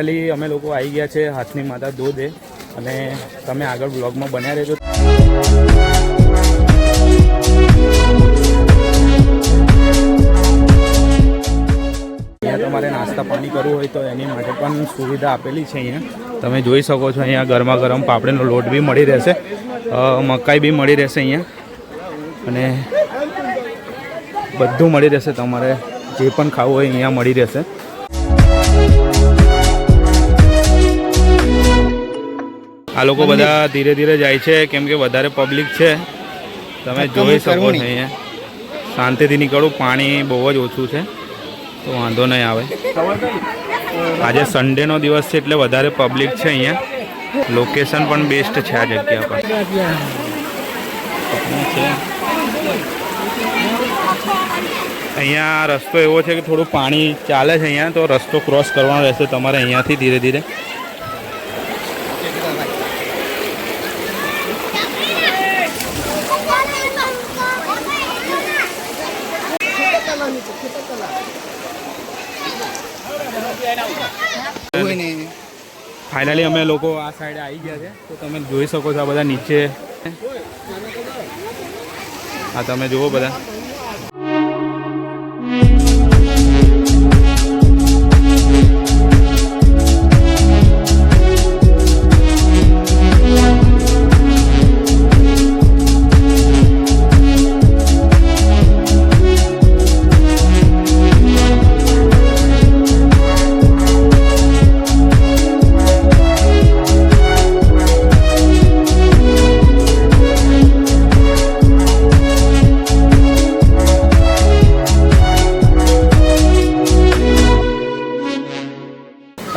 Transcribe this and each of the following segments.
Finally અમે લોકો આવી ગયા છે હાથની માતા ધોધે અને તમે આગળ બ્લોગમાં બન્યા રહેજો. અહીંયા તમારે નાસ્તા પાણી કરવું હોય તો એની માટે પણ સુવિધા આપેલી છે. અહીંયા તમે જોઈ શકો છો. અહીંયા ગરમા ગરમ પાપડીનો લોટ બી મળી રહેશે, મકાઈ બી મળી રહેશે અહીંયા, અને બધું મળી રહેશે. તમારે જે પણ ખાવું હોય અહીંયા મળી રહેશે. આ લોકો બધા ધીરે ધીરે જાય છે કેમ કે વધારે પબ્લિક છે. તમે જોઈ શકો છો અહીંયા શાંતિથી નીકળું. પાણી બહુ જ ઓછું છે તો વાંધો નહીં આવે. આજે સન્ડેનો દિવસ છે એટલે વધારે પબ્લિક છે અહીંયા. લોકેશન પણ બેસ્ટ છે આ જગ્યા પર. અહીંયા રસ્તો એવો છે કે થોડું પાણી ચાલે છે અહીંયા, તો રસ્તો ક્રોસ કરવાનો રહેશે તમારે અહીંયાથી ધીરે ધીરે. ફાઇનલી અમે લોકો આ સાઈડે આવી ગયા છે તો તમે જોઈ શકો છો. આ બધા નીચે આ તમે જુઓ બધા.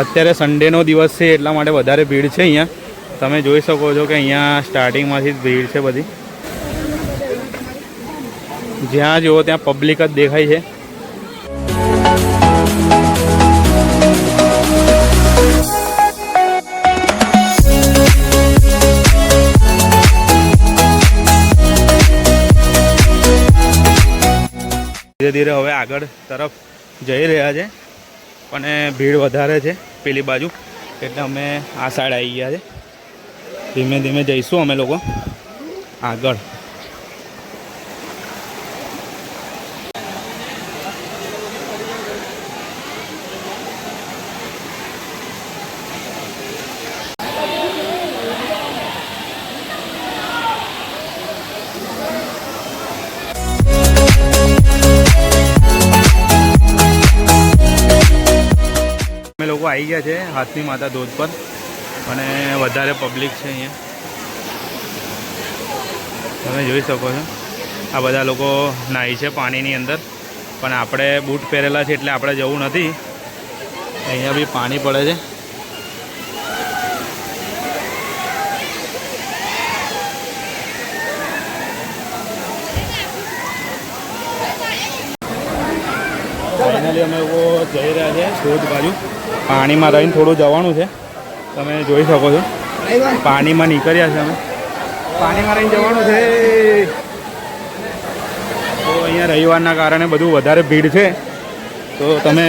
અત્યારે સન્ડેનો દિવસ છે એટલા માટે વધારે ભીડ છે અહીંયા. તમે જોઈ શકો છો કે અહીંયા સ્ટાર્ટિંગમાંથી જ ભીડ છે બધી. જ્યાં જુઓ ત્યાં પબ્લિક જ દેખાય છે. ધીરે ધીરે હવે આગળ તરફ જઈ રહ્યા છે પણ ભીડ વધારે છે પેલી બાજુ એટલે અમે આ સાઈડ આવી ગયા છે. ધીમે ધીમે જઈશું અમે લોકો આગળ. લોકો આવી ગયા છે હાથની માતા ધોધ પર અને વધારે પબ્લિક છે અહીંયા. તમે જોઈ શકો છો આ બધા લોકો નાહી છે પાણીની અંદર, પણ આપણે બૂટ પહેરેલા છે એટલે આપણે જવું નથી. અહીંયા બી પાણી પડે છે. ફાઇનલી અમે લોકો જઈ રહ્યા છે ધોધ બાજુ. પાણીમાં રહીને થોડું જવાનું છે. તમે જોઈ શકો છો પાણીમાં નીકળ્યા છે અમે. પાણીમાં રહીને જવાનું છે. તો અહીંયા રવિવારના કારણે બધું વધારે ભીડ છે તો તમે